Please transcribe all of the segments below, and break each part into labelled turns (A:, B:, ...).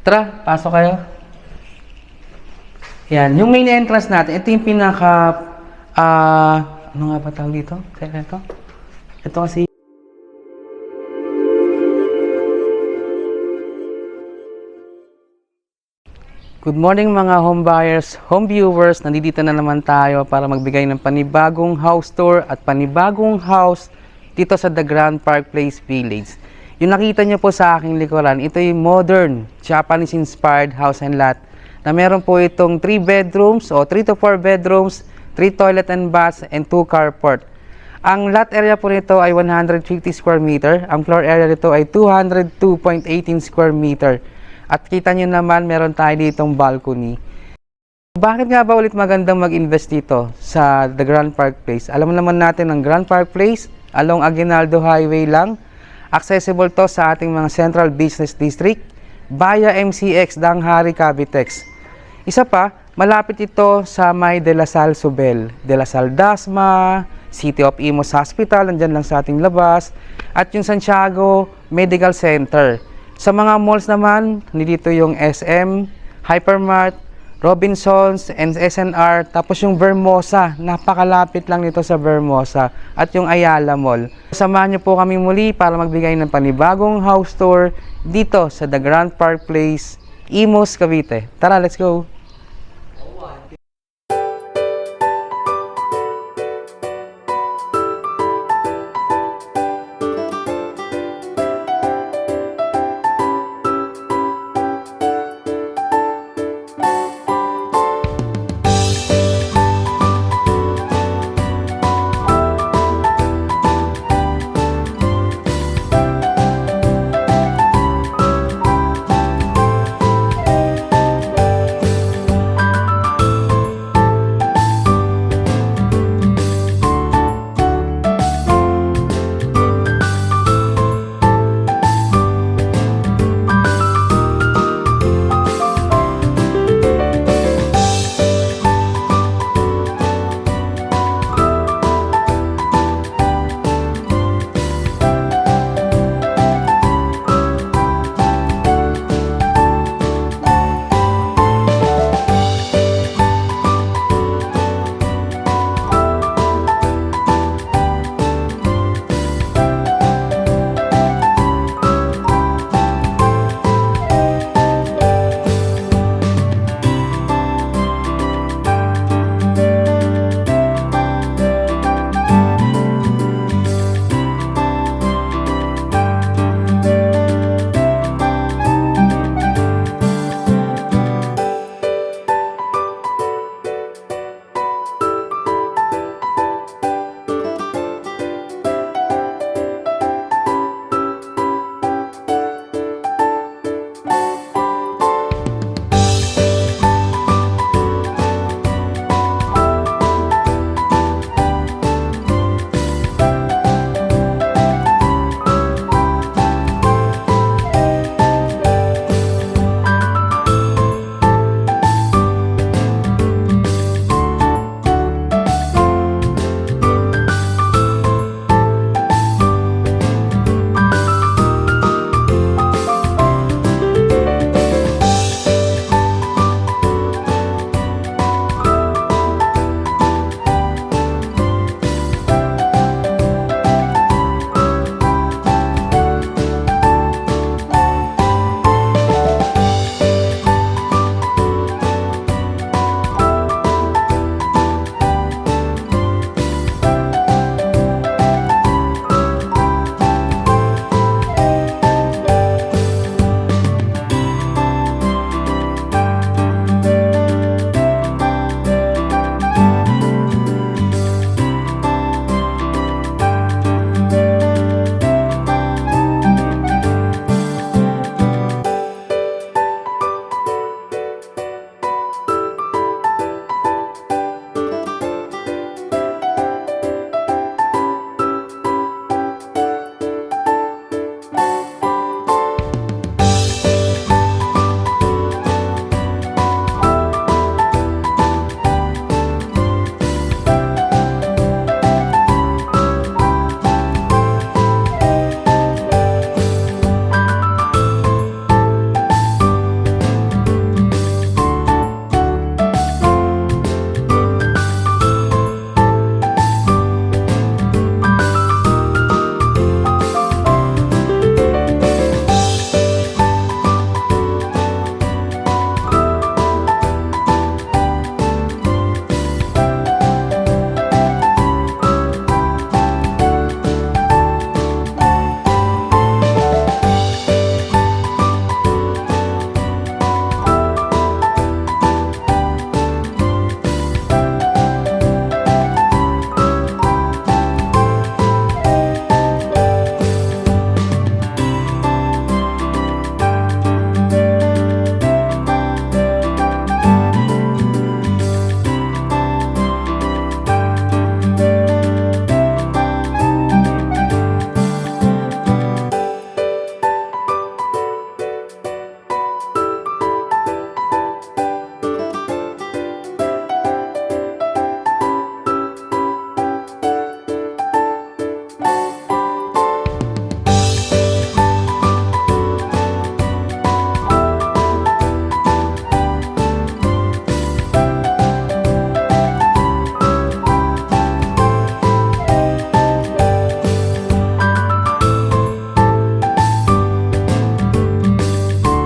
A: Tara, pasok kayo. Yan, yung main entrance natin, ito yung pinaka, ano nga ba tawag dito? Ito kasi. Good morning mga home buyers, home viewers. Nandito na naman tayo para magbigay ng panibagong house tour at panibagong house dito sa The Grand Park Place Village. Yung nakita nyo po sa aking likuran, ito yung modern, Japanese-inspired house and lot na meron po itong 3 bedrooms o 3 to 4 bedrooms, 3 toilet and baths, and 2 carport. Ang lot area po nito ay 150 square meter. Ang floor area nito ay 202.18 square meter. At kita nyo naman, meron tayo ditong balcony. Bakit nga ba ulit magandang mag-invest dito sa The Grand Park Place? Alam naman natin ang Grand Park Place, along Aguinaldo Highway lang. Accessible to sa ating mga Central Business District via MCX Danghari Cavitex. Isa pa, malapit ito sa may De La Salle Subel, De La Salle Dasma, City of Imus Hospital, nandyan lang sa ating labas, at yung Santiago Medical Center. Sa mga malls naman, nandito yung SM, Hypermart, Robinsons, and SNR, tapos yung Vermosa, napakalapit lang nito sa Vermosa, at yung Ayala Mall. Samahan niyo po kami muli para magbigay ng panibagong house tour dito sa The Grand Park Place, Imus, Cavite. Tara, let's go!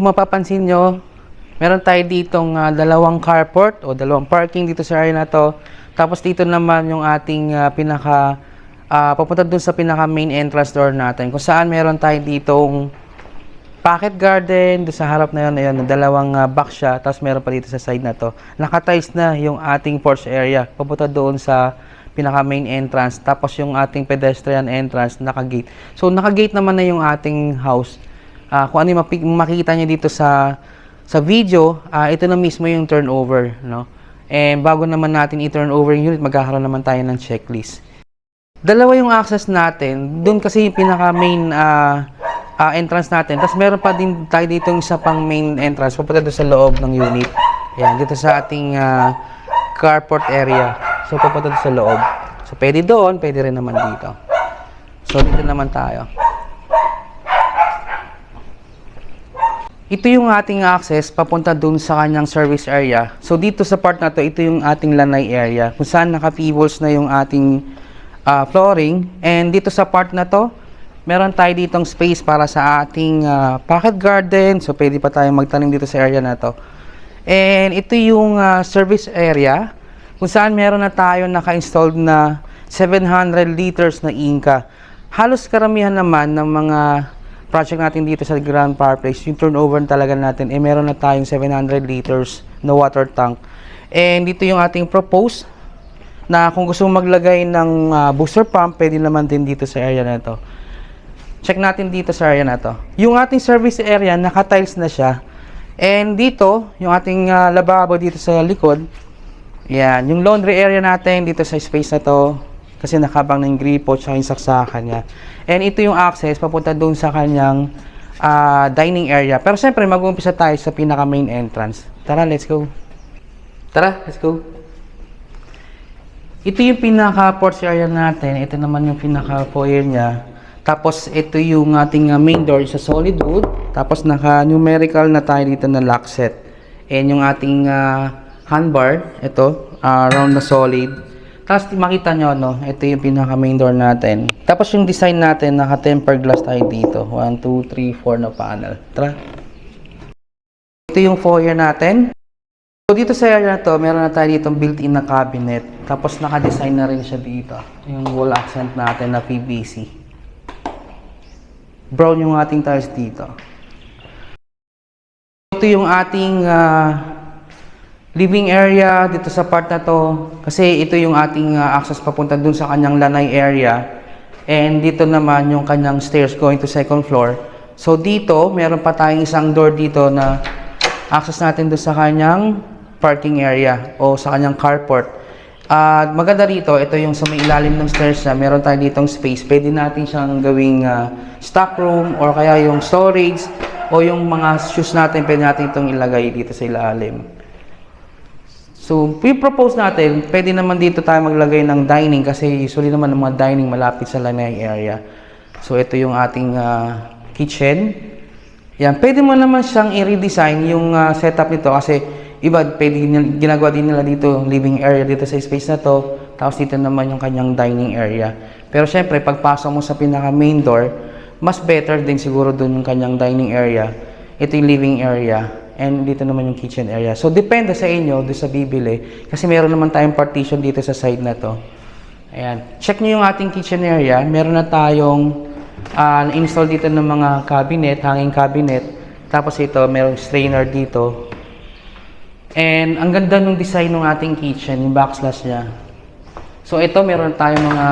A: Kung mapapansin nyo, meron tayo ditong dalawang carport o dalawang parking dito sa area na to. Tapos dito naman yung ating papunta dun sa pinaka main entrance door natin. Kung saan meron tayo ditong pocket garden, doon sa harap na yun, dalawang box siya. Tapos meron pa dito sa side na to. Nakatiles na yung ating porch area. Papunta doon sa pinaka main entrance. Tapos yung ating pedestrian entrance, naka-gate. So naka-gate naman na yung ating house. Kung ano yung makikita nyo dito sa video, ito na mismo yung turnover, no? And bago naman natin i-turn over yung unit, magkakaroon naman tayo ng checklist. Dalawa yung access natin, doon kasi yung pinaka main entrance natin. Tapos meron pa din tayo dito isa pang main entrance, papunta doon sa loob ng unit. Ayan, dito sa ating carport area. So papunta doon sa loob. So pwede doon, pwede rin naman dito. So dito naman tayo. Ito yung ating access papunta dun sa kanyang service area. So dito sa part na to, ito yung ating lanay area kung saan naka-pivals na yung ating flooring. And dito sa part na to, meron tayo ditong space para sa ating pocket garden. So pwede pa tayong magtanim dito sa area na to. And ito yung service area kung saan meron na tayo naka-installed na 700 liters na Inca. Halos karamihan naman ng mga project natin dito sa Grand Park Place, yung turnover talaga natin, meron na tayong 700 liters na water tank. And dito yung ating propose na kung gusto mong maglagay ng booster pump, pwede naman din dito sa area na to. Check natin dito sa area na to. Yung ating service area, naka-tiles na siya. And dito, yung ating lababo dito sa likod, yan, yung laundry area natin dito sa space na to, kasi nakabang ng gripo at yung saksakan niya. And ito yung access papunta doon sa kanyang dining area. Pero siyempre, mag-uumpisa tayo sa pinaka main entrance. Tara, let's go. Tara, let's go. Ito yung pinaka porch area natin. Ito naman yung pinaka foyer niya. Tapos ito yung ating main door sa solid wood. Tapos naka-numerical na tayo dito na lock set. And yung ating handbar, ito, round na solid. Tapos makita nyo, no, ito yung pinaka main door natin. Tapos yung design natin, naka-tempered glass tayo dito. 1, 2, 3, 4 na panel. Tara. Ito yung foyer natin. So dito sa area na to, meron na tayo dito built-in na cabinet. Tapos naka-design na rin siya dito. Yung wall accent natin na PVC. Brown yung ating tiles dito. Ito yung ating living area dito sa part na to, kasi ito yung ating access papunta dun sa kanyang lanay area. And dito naman yung kanyang stairs going to second floor. So dito, meron pa tayong isang door dito na access natin dun sa kanyang parking area o sa kanyang carport. At maganda rito, ito yung sa may ilalim ng stairs na meron tayo ditong space. Pwede natin siyang gawing stock room or kaya yung storage o yung mga shoes natin, pwede natin itong ilagay dito sa ilalim. So, propose natin, pwede naman dito tayo maglagay ng dining kasi usually naman ng mga dining malapit sa lanay area. So, ito yung ating kitchen. Yan, pwede mo naman siyang i-redesign yung setup nito kasi iba, pwede ginagawa din nila dito living area dito sa space na to. Tapos dito naman yung kanyang dining area. Pero syempre, pagpasok mo sa pinaka main door, mas better din siguro dun yung kanyang dining area. Ito yung living area. And dito naman yung kitchen area. So, depende sa inyo doon sa bibili. Kasi meron naman tayong partition dito sa side na to. Ayan. Check nyo yung ating kitchen area. Meron na tayong install dito ng mga cabinet, hanging cabinet. Tapos ito, merong strainer dito. And ang ganda ng design ng ating kitchen, yung backslash niya. So, ito, meron tayong mga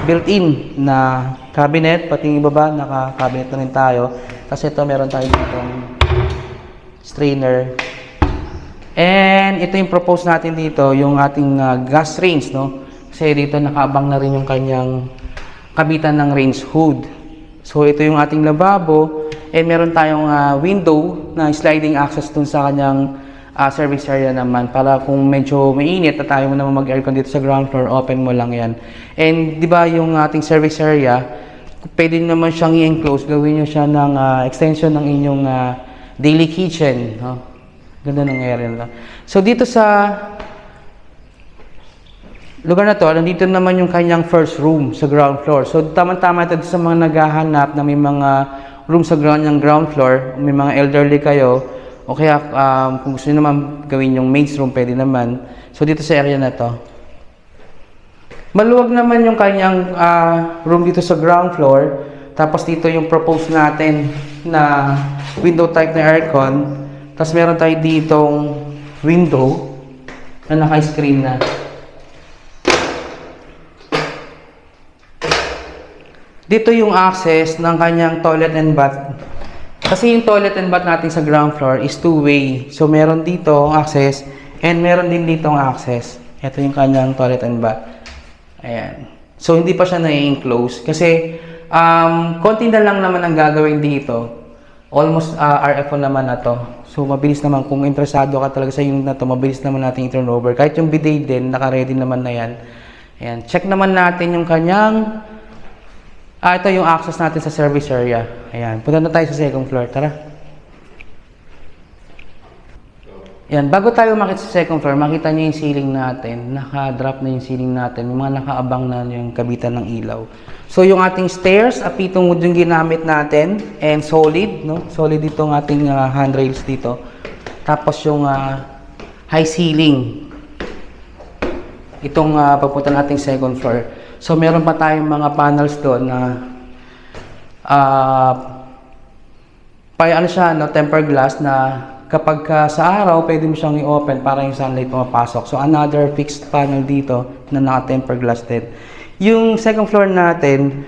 A: built-in na cabinet. Pati yung ibaba, naka-cabinet na rin tayo. Tapos ito, meron tayo ditong strainer. And ito yung propose natin dito, yung ating gas range, no? Kasi dito nakaabang na rin yung kanyang kabitan ng range hood. So ito yung ating lababo and meron tayong window na sliding access dun sa kanyang service area naman para kung medyo mainit at tayo mo naman mag-aircon dito sa ground floor, open mo lang yan. And di ba yung ating service area, pwede naman siyang i-enclose, gawin nyo siya ng extension ng inyong daily kitchen, no? Ganda ng area nila. So dito sa lugar na to, nandito naman yung kanyang first room sa ground floor. So, tama-tama ito sa mga naghahanap na may mga room sa ground floor, may mga elderly kayo, o kaya kung gusto nyo naman gawin yung maid's room, pwede naman. So, dito sa area na to. Maluwag naman yung kanyang room dito sa ground floor. Tapos dito yung propose natin na window type na aircon. Tapos meron tayo ditong window na naka-screen na. Dito yung access ng kanyang toilet and bath. Kasi yung toilet and bath natin sa ground floor is two-way. So, meron dito access and meron din dito access. Ito yung kanyang toilet and bath. Ayan. So, hindi pa siya na-enclose. Kasi, konti na lang naman ang gagawin dito. Almost RFO naman na to. So, mabilis naman. Kung interesado ka talaga sa unit na to, mabilis naman natin i-turn over. Kahit yung bidet din, naka-ready naman na yan. Ayan. Check naman natin yung kanyang ito yung access natin sa service area. Ayan. Punta na tayo sa second floor. Tara. Ayan. Bago tayo makita sa second floor, makita nyo yung ceiling natin. Naka-drop na yung ceiling natin. Yung mga nakaabang na yung kabitan ng ilaw. So, yung ating stairs, apitong wood yung ginamit natin. And solid, no? Solid itong ating handrails dito. Tapos yung high ceiling. Itong papunta nating second floor. So, meron pa tayong mga panels doon na tempered glass na kapag sa araw, pwede mo siyang i-open para yung sunlight pumapasok. So, another fixed panel dito na naka-tempered glass din. Yung second floor natin,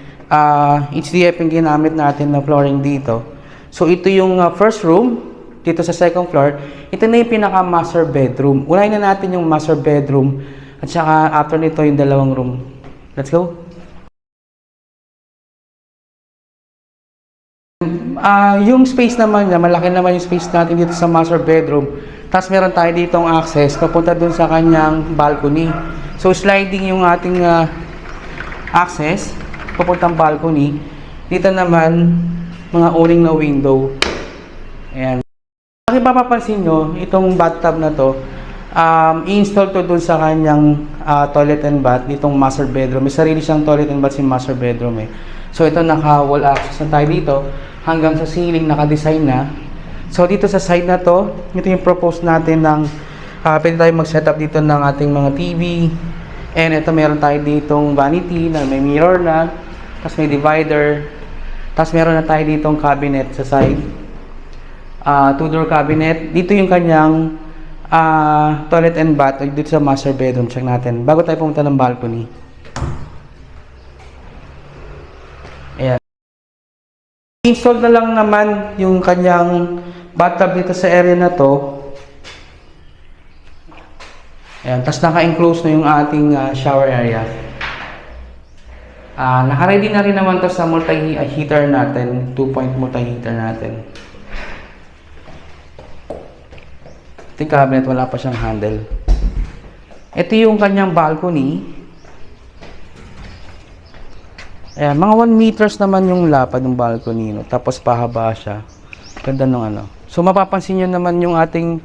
A: HDF yung ginamit natin na flooring dito. So, ito yung first room dito sa second floor. Ito na yung pinaka-master bedroom. Unahin na natin yung master bedroom at saka after nito yung dalawang room. Let's go. Yung space naman niya, malaki naman yung space natin dito sa master bedroom. Tapos meron tayo ditong access papunta dun sa kanyang balcony. So sliding yung ating access papuntang balcony. Dito naman mga uling na window. Ayan. Kung mapapansin nyo, itong bathtub na to, i-install to dun sa kanyang toilet and bath, ditong master bedroom. May sarili siyang toilet and bath si master bedroom eh. So ito naka-wall access na tayo dito hanggang sa ceiling naka-design na. So dito sa side na to, ito yung propose natin ng pwede tayo mag-setup dito ng ating mga TV. And ito meron tayo ditong vanity na may mirror na. Tapos may divider. Tapos meron na tayo ditong cabinet sa side. Two-door cabinet. Dito yung kanyang toilet and bath dito sa master bedroom. Check natin bago tayo pumunta ng balcony. Ayan. Install na lang naman yung kanyang bathtub dito sa area na to. Ayan. Tapos naka-enclose na yung ating shower area. Naka-ready na rin naman to sa multi-heater natin. 2-point multi-heater natin. Yung cabinet, wala pa siyang handle. Ito yung kanyang balcony. Ayan, mga 1 meters naman yung lapad ng balcony. No? Tapos pahaba siya. Ganda nung ano. So, mapapansin nyo naman yung ating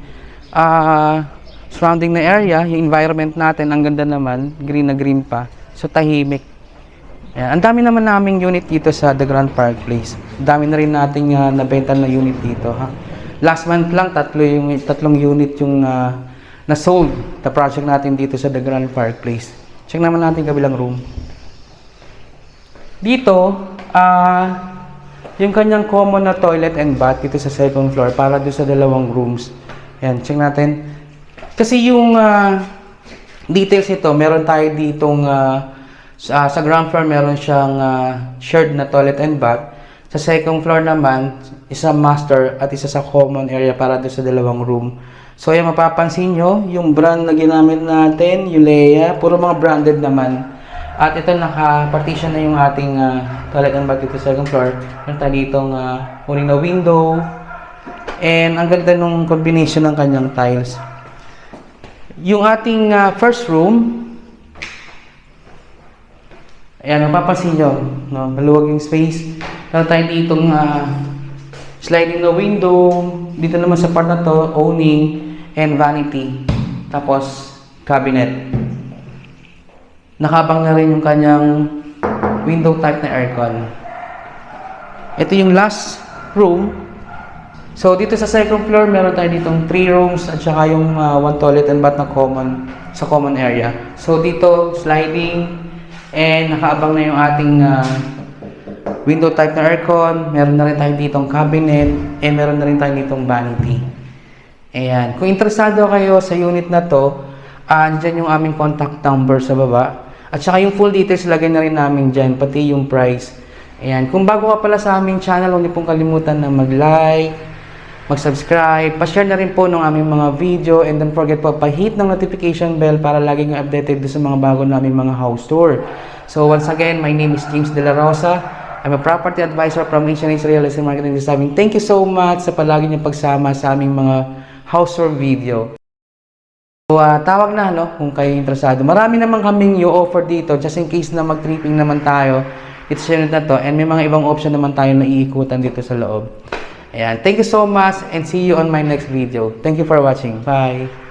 A: surrounding na area. Yung environment natin, ang ganda naman. Green na green pa. So, tahimik. Ayan, ang dami naman naming unit dito sa The Grand Park Place. Ang dami na rin nating nabenta na unit dito. Ha? Last month lang, tatlong unit yung na-sold the project natin dito sa The Grand Park Place. Check naman natin kabilang room. Dito, yung kanyang common na toilet and bath dito sa second floor para doon sa dalawang rooms. Ayan, check natin. Kasi yung details ito, meron tayo ditong sa ground floor meron siyang shared na toilet and bath. Sa second floor naman, isa master at isa sa common area para doon sa dalawang room. So, ayan, mapapansin nyo, yung brand na ginamit natin, Ulea, puro mga branded naman. At ito, naka-partition na yung ating toilet and bath dito sa second floor. Meron tayo ditong uling na window. And ang ganda nung combination ng kanyang tiles. Yung ating first room, ayan, mapapansin nyo, no? Maluwag yung space. Meron tayo ditong sliding na window. Dito naman sa part na to, awning. and vanity, tapos cabinet. Nakabang na rin yung kanyang window type na aircon. Ito yung last room. So, dito sa second floor, meron tayo ditong 3 rooms at saka yung 1 toilet and bath na sa common area. So, dito, sliding and nakaabang na yung ating window type na aircon. Meron na rin tayo ditong cabinet and meron na rin tayo ditong vanity. Ayan. Kung interesado kayo sa unit na to, andyan yung aming contact number sa baba. At saka yung full details lagay na rin namin dyan, pati yung price. Ayan. Kung bago ka pala sa aming channel, huwag niyo pong kalimutan na mag-like, mag-subscribe, pa-share na rin po ng aming mga video, and don't forget po, pa-hit ng notification bell para lagi kang updated sa mga bago naming mga house tour. So once again, my name is James De La Rosa. I'm a property advisor from H&H Real Estate Marketing Design. Thank you so much sa palagi niyong pagsama sa aming mga house tour video. So, tawag na, no, kung kayo interesado. Marami naman kaming i-offer dito, just in case na mag-tripping naman tayo. It's unit na to, and may mga ibang option naman tayo na iikutan dito sa loob. Ayan, thank you so much, and see you on my next video. Thank you for watching. Bye!